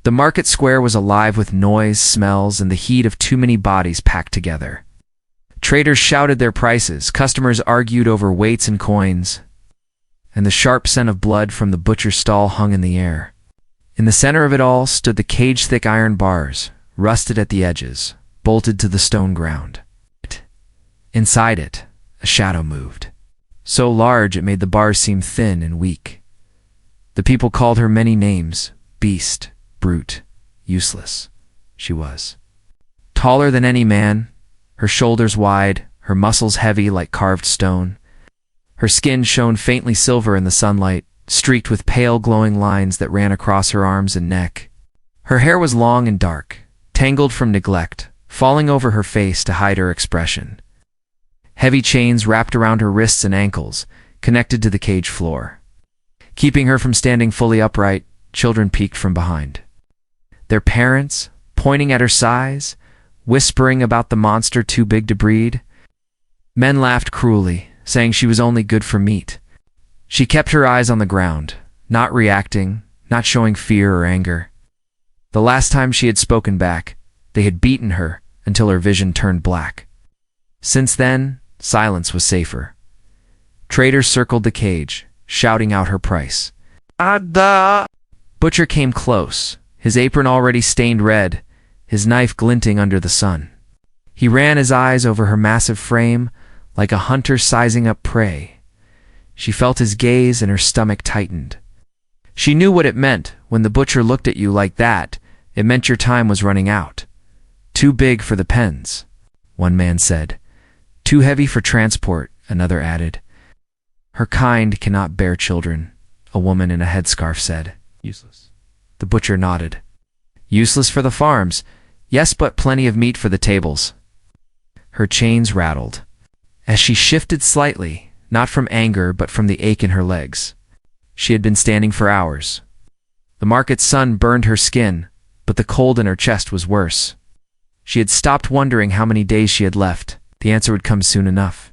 The market square was alive with noise, smells, and the heat of too many bodies packed together. Traders shouted their prices, customers argued over weights and coins, and the sharp scent of blood from the butcher's stall hung in the air. In the center of it all stood the cage-thick iron bars, rusted at the edges, bolted to the stone ground. Inside it, a shadow moved, so large it made the bars seem thin and weak. The people called her many names: beast, brute, useless. She was taller than any man, her shoulders wide, her muscles heavy like carved stone. Her skin shone faintly silver in the sunlight, streaked with pale glowing lines that ran across her arms and neck. Her hair was long and dark, tangled from neglect, falling over her face to hide her expression. Heavy chains wrapped around her wrists and ankles, connected to the cage floor. Keeping her from standing fully upright, children peeked from behind. Their parents, pointing at her size, whispering about the monster too big to breed. Men laughed cruelly, saying she was only good for meat. She kept her eyes on the ground, not reacting, not showing fear or anger. The last time she had spoken back, they had beaten her until her vision turned black. Since then, silence was safer. Traders circled the cage, shouting out her price. Ada! Butcher came close, his apron already stained red, his knife glinting under the sun. He ran his eyes over her massive frame, like a hunter sizing up prey. She felt his gaze and her stomach tightened. She knew what it meant when the butcher looked at you like that. It meant your time was running out. Too big for the pens, one man said. Too heavy for transport, another added. Her kind cannot bear children, a woman in a headscarf said. Useless. The butcher nodded. Useless for the farms, yes, but plenty of meat for the tables. Her chains rattled. As she shifted slightly, not from anger but from the ache in her legs. She had been standing for hours. The market sun burned her skin, but the cold in her chest was worse. She had stopped wondering how many days she had left. The answer would come soon enough.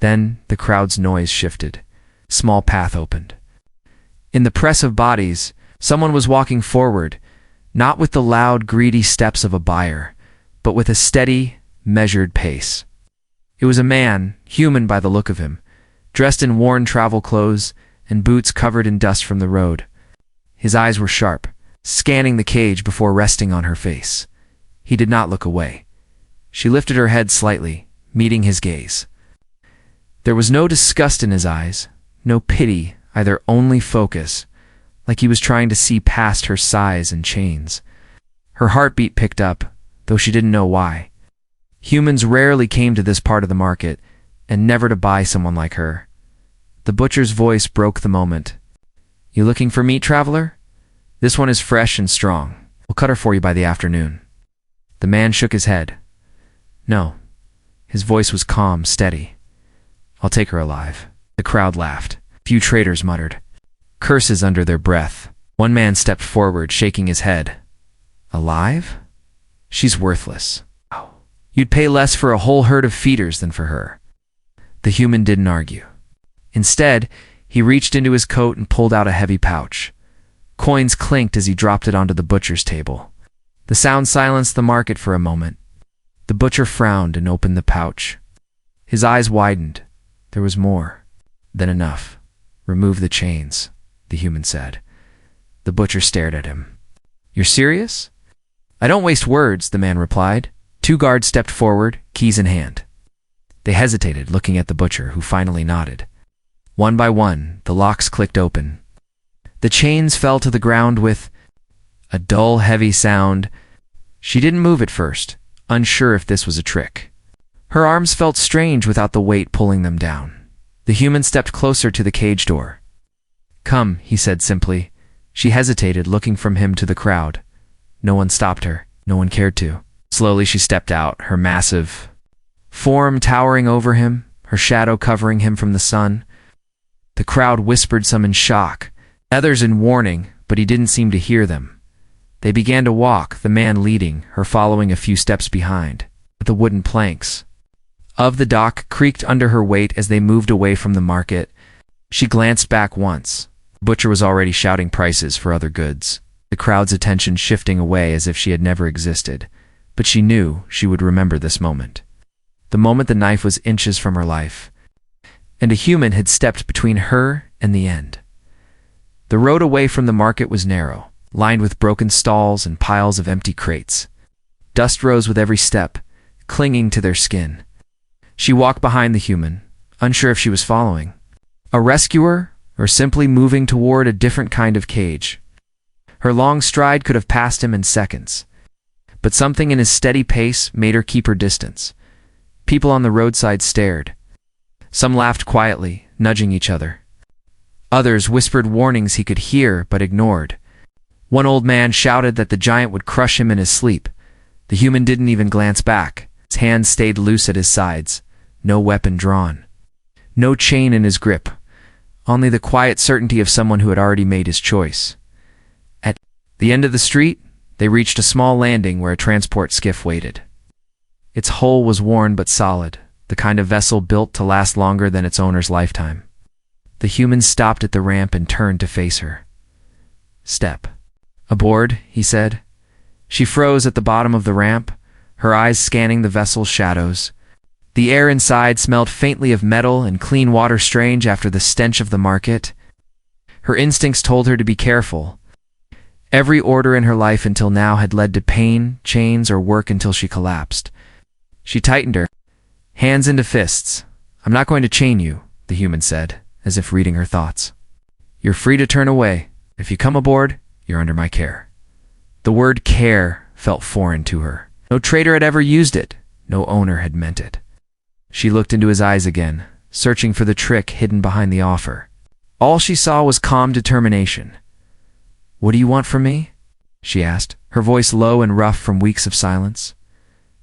Then the crowd's noise shifted. Small path opened. In the press of bodies, someone was walking forward, not with the loud, greedy steps of a buyer, but with a steady, measured pace. It was a man, human by the look of him, dressed in worn travel clothes and boots covered in dust from the road. His eyes were sharp, scanning the cage before resting on her face. He did not look away. She lifted her head slightly, meeting his gaze. There was no disgust in his eyes, no pity, either, only focus, like he was trying to see past her size and chains. Her heartbeat picked up, though she didn't know why. Humans rarely came to this part of the market, and never to buy someone like her. The butcher's voice broke the moment. You looking for meat, traveler? This one is fresh and strong. We'll cut her for you by the afternoon. The man shook his head. No. His voice was calm, steady. I'll take her alive. The crowd laughed. Few traders muttered curses under their breath. One man stepped forward, shaking his head. Alive? She's worthless. You'd pay less for a whole herd of feeders than for her. The human didn't argue. Instead, he reached into his coat and pulled out a heavy pouch. Coins clinked as he dropped it onto the butcher's table. The sound silenced the market for a moment. The butcher frowned and opened the pouch. His eyes widened. There was more than enough. Remove the chains, the human said. The butcher stared at him. You're serious? I don't waste words, the man replied. Two guards stepped forward, keys in hand. They hesitated, looking at the butcher, who finally nodded. One by one, the locks clicked open. The chains fell to the ground with a dull, heavy sound. She didn't move at first, unsure if this was a trick. Her arms felt strange without the weight pulling them down. The human stepped closer to the cage door. Come, he said simply. She hesitated, looking from him to the crowd. No one stopped her. No one cared to. Slowly she stepped out, her massive form towering over him, her shadow covering him from the sun. The crowd whispered, some in shock, others in warning, but he didn't seem to hear them. They began to walk, the man leading, her following a few steps behind. The wooden planks of the dock creaked under her weight as they moved away from the market. She glanced back once. The butcher was already shouting prices for other goods. the crowd's attention shifting away as if she had never existed, but she knew she would remember this moment. The moment the knife was inches from her life, and a human had stepped between her and the end. The road away from the market was narrow, lined with broken stalls and piles of empty crates. Dust rose with every step, clinging to their skin. She walked behind the human, unsure if she was following a rescuer or simply moving toward a different kind of cage. Her long stride could have passed him in seconds, but something in his steady pace made her keep her distance. People on the roadside stared. Some laughed quietly, nudging each other. Others whispered warnings he could hear but ignored. One old man shouted that the giant would crush him in his sleep. The human didn't even glance back. His hands stayed loose at his sides, no weapon drawn. No chain in his grip, only the quiet certainty of someone who had already made his choice. At the end of the street, they reached a small landing where a transport skiff waited. Its hull was worn but solid, the kind of vessel built to last longer than its owner's lifetime. The human stopped at the ramp and turned to face her. "Step aboard," he said. She froze at the bottom of the ramp, her eyes scanning the vessel's shadows. The air inside smelled faintly of metal and clean water, strange after the stench of the market. Her instincts told her to be careful. Every order in her life until now had led to pain, chains, or work until she collapsed. She tightened her hands into fists. "I'm not going to chain you," the human said, as if reading her thoughts. "You're free to turn away. If you come aboard, you're under my care." The word care felt foreign to her. No trader had ever used it. No owner had meant it. She looked into his eyes again, searching for the trick hidden behind the offer. All she saw was calm determination. "What do you want from me?" she asked, her voice low and rough from weeks of silence.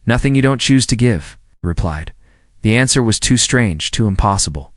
"Nothing you don't choose to give," he replied. The answer was too strange, too impossible.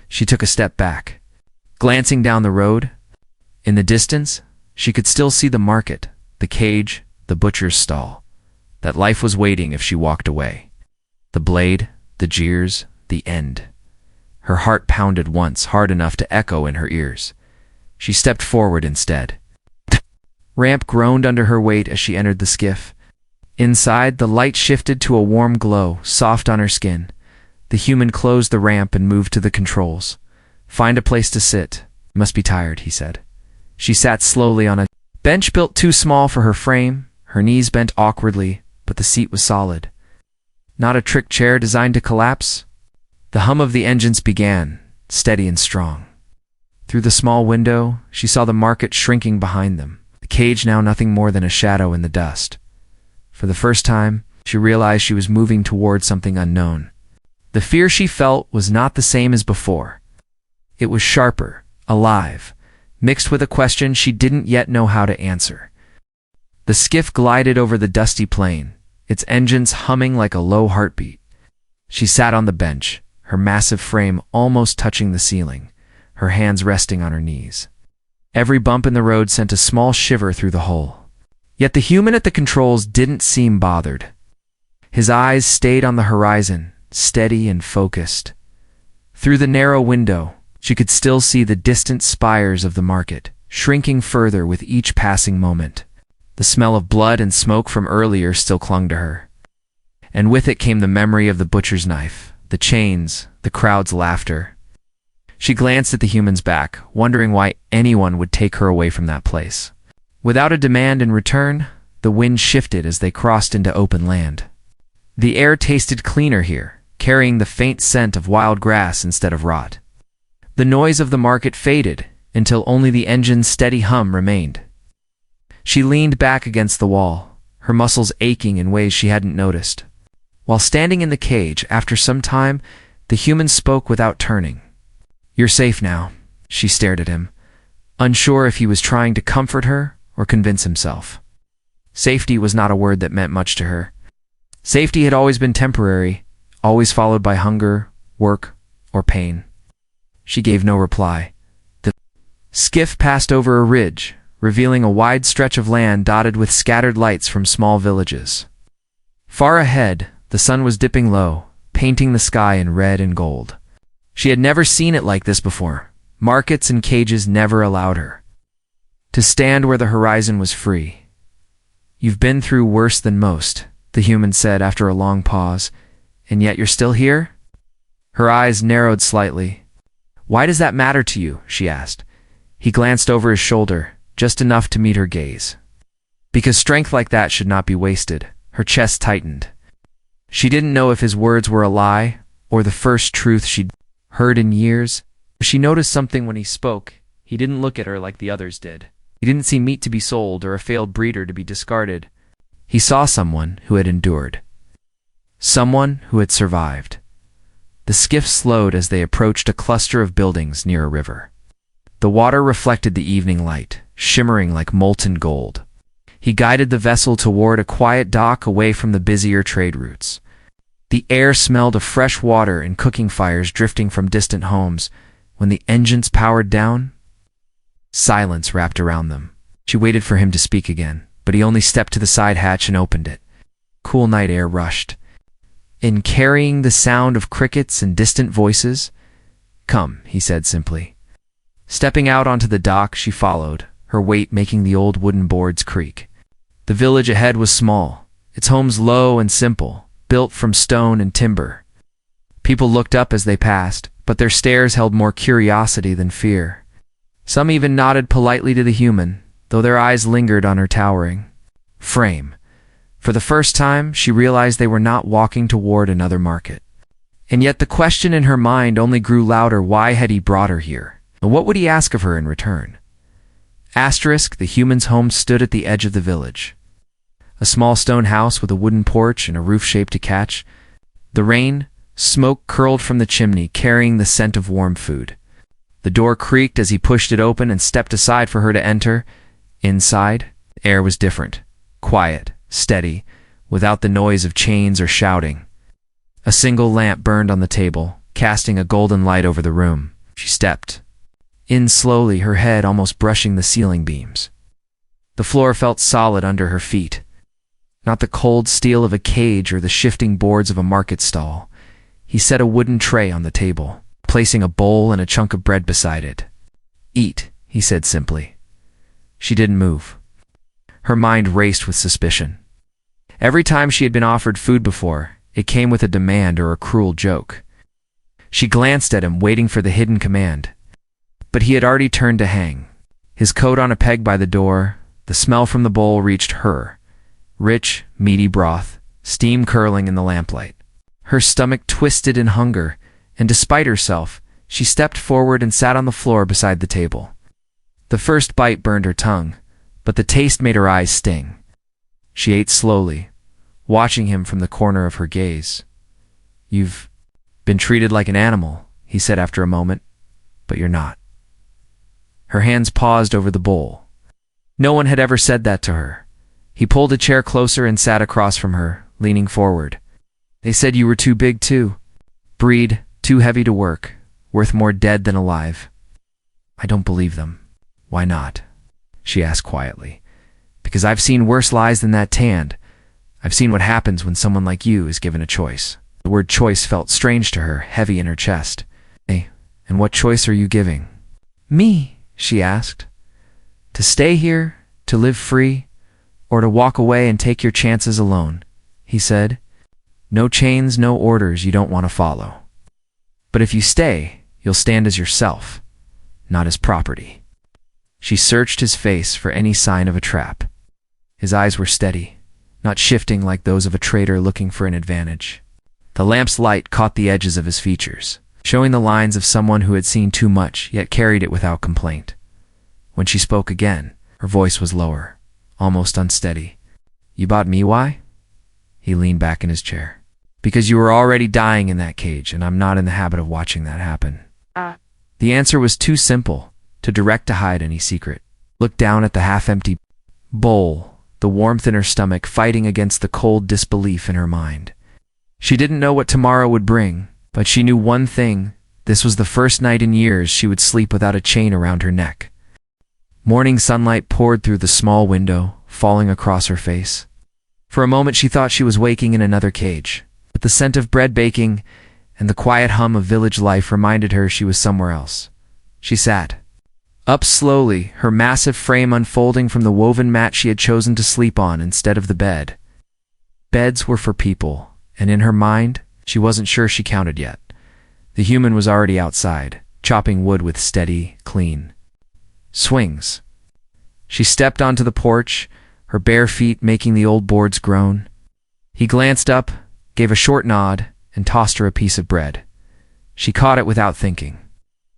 She took a step back. Glancing down the road, in the distance, she could still see the market, the cage, the butcher's stall. That life was waiting if she walked away. The blade, the jeers, the end. Her heart pounded once, hard enough to echo in her ears. She stepped forward instead. Ramp groaned under her weight as she entered the skiff. Inside, the light shifted to a warm glow, soft on her skin. The human closed the ramp and moved to the controls. "Find a place to sit. You must be tired," he said. She sat slowly on a bench built too small for her frame, her knees bent awkwardly, but the seat was solid. Not a trick chair designed to collapse. The hum of the engines began, steady and strong. Through the small window, she saw the market shrinking behind them, the cage now nothing more than a shadow in the dust. For the first time, she realized she was moving toward something unknown. The fear she felt was not the same as before. It was sharper, alive, mixed with a question she didn't yet know how to answer. The skiff glided over the dusty plain, its engines humming like a low heartbeat. She sat on the bench, her massive frame almost touching the ceiling, her hands resting on her knees. Every bump in the road sent a small shiver through the hull. Yet the human at the controls didn't seem bothered. His eyes stayed on the horizon, steady and focused. Through the narrow window, she could still see the distant spires of the market, shrinking further with each passing moment. The smell of blood and smoke from earlier still clung to her. And with it came the memory of the butcher's knife, the chains, the crowd's laughter. She glanced at the human's back, wondering why anyone would take her away from that place. Without a demand in return, the wind shifted as they crossed into open land. The air tasted cleaner here, carrying the faint scent of wild grass instead of rot. The noise of the market faded until only the engine's steady hum remained. She leaned back against the wall, her muscles aching in ways she hadn't noticed. While standing in the cage, after some time, the human spoke without turning. "You're safe now," she stared at him, unsure if he was trying to comfort her or convince himself. Safety was not a word that meant much to her. Safety had always been temporary, always followed by hunger, work, or pain. She gave no reply. The skiff passed over a ridge, revealing a wide stretch of land dotted with scattered lights from small villages. Far ahead, the sun was dipping low, painting the sky in red and gold. She had never seen it like this before. Markets and cages never allowed her to stand where the horizon was free. "You've been through worse than most," the human said after a long pause, "and yet you're still here?" Her eyes narrowed slightly. "Why does that matter to you?" she asked. He glanced over his shoulder, just enough to meet her gaze. "Because strength like that should not be wasted." Her chest tightened. She didn't know if his words were a lie or the first truth she'd heard in years. She noticed something when he spoke. He didn't look at her like the others did. He didn't see meat to be sold or a failed breeder to be discarded. He saw someone who had endured. Someone who had survived. The skiff slowed as they approached a cluster of buildings near a river. The water reflected the evening light, shimmering like molten gold. He guided the vessel toward a quiet dock away from the busier trade routes. The air smelled of fresh water and cooking fires drifting from distant homes. When the engines powered down, silence wrapped around them. She waited for him to speak again, but he only stepped to the side hatch and opened it. Cool night air rushed in, carrying the sound of crickets and distant voices. "Come," he said simply. Stepping out onto the dock, she followed, her weight making the old wooden boards creak. The village ahead was small, its homes low and simple, built from stone and timber. People looked up as they passed, but their stares held more curiosity than fear. Some even nodded politely to the human, though their eyes lingered on her towering frame. For the first time, she realized they were not walking toward another market. And yet the question in her mind only grew louder: why had he brought her here? And what would he ask of her in return? The human's home stood at the edge of the village. A small stone house with a wooden porch and a roof shaped to catch. The rain, smoke curled from the chimney, carrying the scent of warm food. The door creaked as he pushed it open and stepped aside for her to enter. Inside, the air was different, quiet, steady, without the noise of chains or shouting. A single lamp burned on the table, casting a golden light over the room. She stepped in slowly, her head almost brushing the ceiling beams. The floor felt solid under her feet. Not the cold steel of a cage or the shifting boards of a market stall. He set a wooden tray on the table, placing a bowl and a chunk of bread beside it. "Eat," he said simply. She didn't move. Her mind raced with suspicion. Every time she had been offered food before, it came with a demand or a cruel joke. She glanced at him, waiting for the hidden command. But he had already turned to hang, his coat on a peg by the door. The smell from the bowl reached her. Rich, meaty broth, steam curling in the lamplight. Her stomach twisted in hunger, and despite herself, she stepped forward and sat on the floor beside the table. The first bite burned her tongue, but the taste made her eyes sting. She ate slowly, watching him from the corner of her gaze. "You've been treated like an animal," he said after a moment, "but you're not." Her hands paused over the bowl. No one had ever said that to her. He pulled a chair closer and sat across from her, leaning forward. "They said you were too big too. Breed, too heavy to work, worth more dead than alive." "I don't believe them." "Why not?" she asked quietly. "Because I've seen worse lies than that tanned. I've seen what happens when someone like you is given a choice." The word choice felt strange to her, heavy in her chest. "Hey, and what choice are you giving?" "Me?" she asked. "To stay here, to live free, or to walk away and take your chances alone," he said. "No chains, no orders you don't want to follow. But if you stay, you'll stand as yourself, not as property." She searched his face for any sign of a trap. His eyes were steady, not shifting like those of a trader looking for an advantage. The lamp's light caught the edges of his features, showing the lines of someone who had seen too much, yet carried it without complaint. When she spoke again, her voice was lower, almost unsteady. "You bought me, why?" He leaned back in his chair. "Because you were already dying in that cage, and I'm not in the habit of watching that happen." The answer was too simple, too direct to hide any secret. Looked down at the half-empty bowl, the warmth in her stomach fighting against the cold disbelief in her mind. She didn't know what tomorrow would bring, but she knew one thing: this was the first night in years she would sleep without a chain around her neck. Morning sunlight poured through the small window, falling across her face. For a moment she thought she was waking in another cage, but the scent of bread baking and the quiet hum of village life reminded her she was somewhere else. She sat, Up slowly, her massive frame unfolding from the woven mat she had chosen to sleep on instead of the bed. Beds were for people, and in her mind, she wasn't sure she counted yet. The human was already outside, chopping wood with steady, clean swings. She stepped onto the porch, her bare feet making the old boards groan. He glanced up, gave a short nod, and tossed her a piece of bread. She caught it without thinking.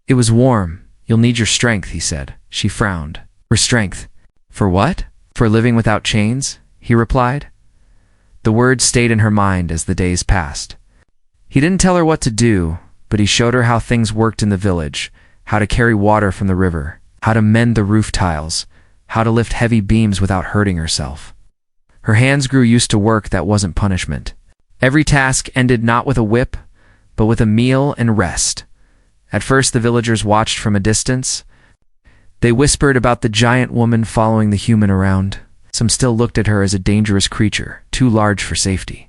It was warm. You'll need your strength, he said. She frowned. For strength? For what? For living without chains? He replied. The words stayed in her mind as the days passed. He didn't tell her what to do, but he showed her how things worked in the village, how to carry water from the river, how to mend the roof tiles, how to lift heavy beams without hurting herself. Her hands grew used to work that wasn't punishment. Every task ended not with a whip, but with a meal and rest. At first the villagers watched from a distance. They whispered about the giant woman following the human around. Some still looked at her as a dangerous creature, too large for safety.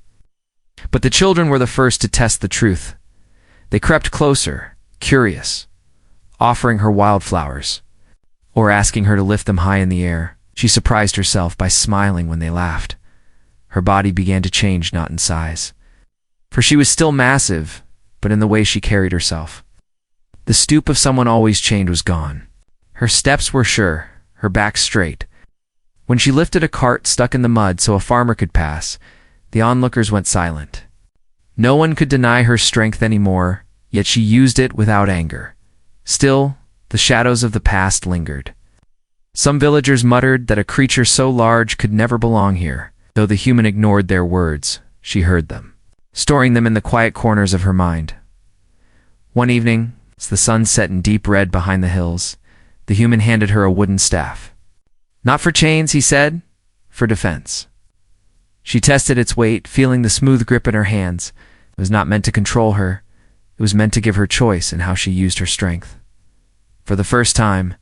But the children were the first to test the truth. They crept closer, curious, offering her wildflowers, or asking her to lift them high in the air. She surprised herself by smiling when they laughed. Her body began to change, not in size, for she was still massive, but in the way she carried herself. The stoop of someone always chained was gone. Her steps were sure, her back straight. When she lifted a cart stuck in the mud so a farmer could pass, the onlookers went silent. No one could deny her strength anymore, yet she used it without anger. Still, the shadows of the past lingered. Some villagers muttered that a creature so large could never belong here. Though the human ignored their words, she heard them, storing them in the quiet corners of her mind. One evening, as the sun set in deep red behind the hills, the human handed her a wooden staff. Not for chains, he said, for defense. She tested its weight, feeling the smooth grip in her hands. It was not meant to control her. It was meant to give her choice in how she used her strength. For the first time,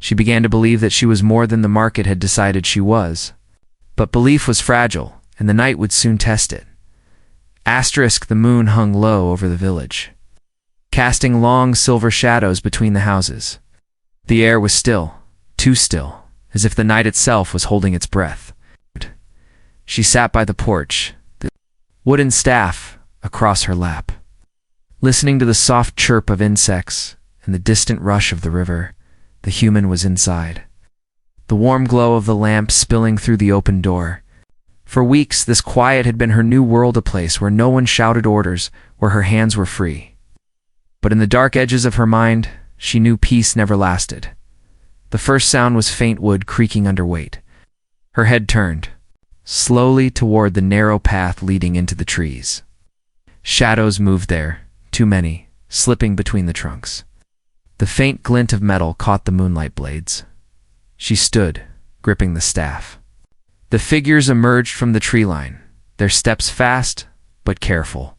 she began to believe that she was more than the market had decided she was. But belief was fragile, and the night would soon test it. The moon hung low over the village, casting long silver shadows between the houses. The air was still, too still, as if the night itself was holding its breath. She sat by the porch, the wooden staff across her lap, listening to the soft chirp of insects and the distant rush of the river. The human was inside, the warm glow of the lamp spilling through the open door. For weeks, this quiet had been her new world, a place where no one shouted orders, where her hands were free. But in the dark edges of her mind, she knew peace never lasted. The first sound was faint wood creaking under weight. Her head turned, slowly toward the narrow path leading into the trees. Shadows moved there, too many, slipping between the trunks. The faint glint of metal caught the moonlight blades. She stood, gripping the staff. The figures emerged from the tree line, their steps fast but careful.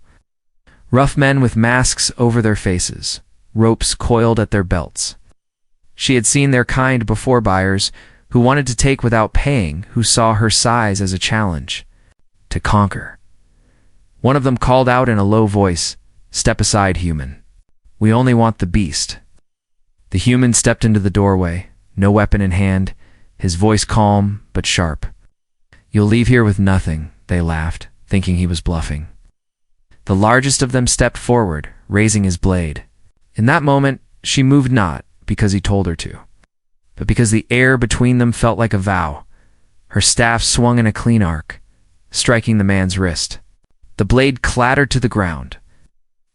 Rough men with masks over their faces, ropes coiled at their belts. She had seen their kind before, buyers who wanted to take without paying, who saw her size as a challenge to conquer. One of them called out in a low voice, "Step aside, human. We only want the beast." The human stepped into the doorway, no weapon in hand, his voice calm but sharp. "You'll leave here with nothing," they laughed, thinking he was bluffing. The largest of them stepped forward, raising his blade. In that moment, she moved not because he told her to, but because the air between them felt like a vow. Her staff swung in a clean arc, striking the man's wrist. The blade clattered to the ground.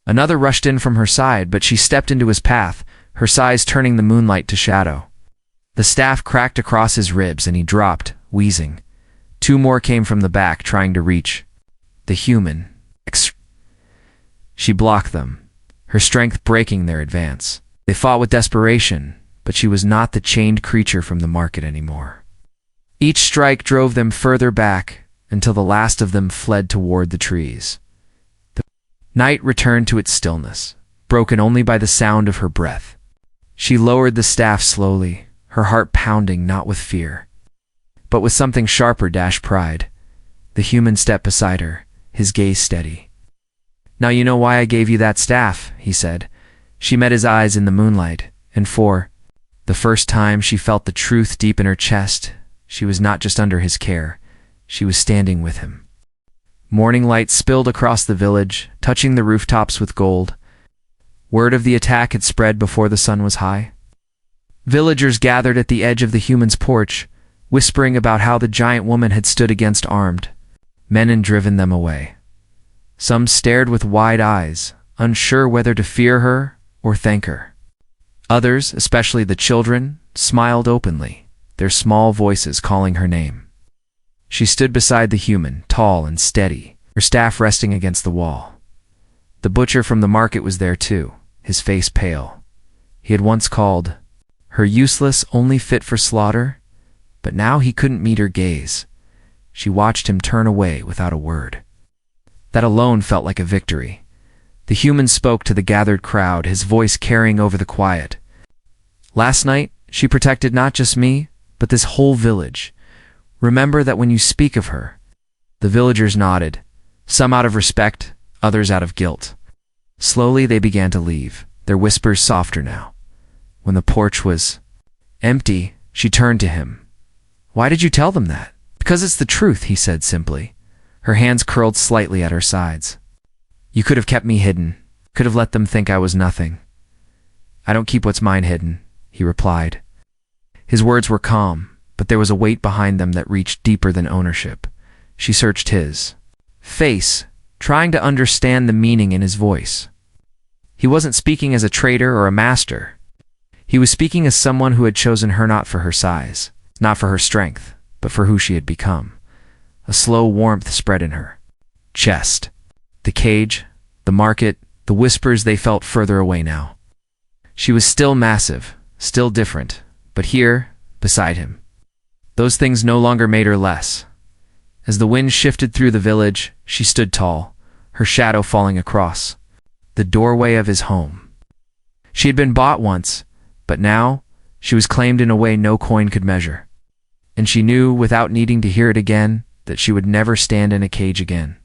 Another rushed in from her side, but she stepped into his path, her size turning the moonlight to shadow. The staff cracked across his ribs and he dropped, wheezing. Two more came from the back, trying to reach the human. She blocked them, her strength breaking their advance. They fought with desperation, but she was not the chained creature from the market anymore. Each strike drove them further back until the last of them fled toward the trees. The night returned to its stillness, broken only by the sound of her breath. She lowered the staff slowly, her heart pounding not with fear, but with something sharper, pride. The human stepped beside her, his gaze steady. "Now you know why I gave you that staff," he said. She met his eyes in the moonlight, and for The first time she felt the truth deep in her chest, she was not just under his care, she was standing with him. Morning light spilled across the village, touching the rooftops with gold. Word of the attack had spread before the sun was high. Villagers gathered at the edge of the human's porch, whispering about how the giant woman had stood against armed men and driven them away. Some stared with wide eyes, unsure whether to fear her or thank her. Others, especially the children, smiled openly, their small voices calling her name. She stood beside the human, tall and steady, her staff resting against the wall. The butcher from the market was there too, his face pale. He had once called her useless, only fit for slaughter, but now he couldn't meet her gaze. She watched him turn away without a word. That alone felt like a victory. The human spoke to the gathered crowd, his voice carrying over the quiet. Last night, she protected not just me, but this whole village. Remember that when you speak of her. The villagers nodded, some out of respect, others out of guilt. Slowly they began to leave, their whispers softer now. When the porch was empty, she turned to him. "Why did you tell them that?" "Because it's the truth," he said simply. Her hands curled slightly at her sides. "You could have kept me hidden, could have let them think I was nothing." "I don't keep what's mine hidden," he replied. His words were calm, but there was a weight behind them that reached deeper than ownership. She searched his face, trying to understand the meaning in his voice. He wasn't speaking as a traitor or a master. He was speaking as someone who had chosen her not for her size, not for her strength, but for who she had become. A slow warmth spread in her chest. The cage, the market, the whispers, they felt further away now. She was still massive, still different, but here, beside him. Those things no longer made her less. As the wind shifted through the village, she stood tall, her shadow falling across the doorway of his home. She had been bought once, but now she was claimed in a way no coin could measure. And she knew, without needing to hear it again, that she would never stand in a cage again.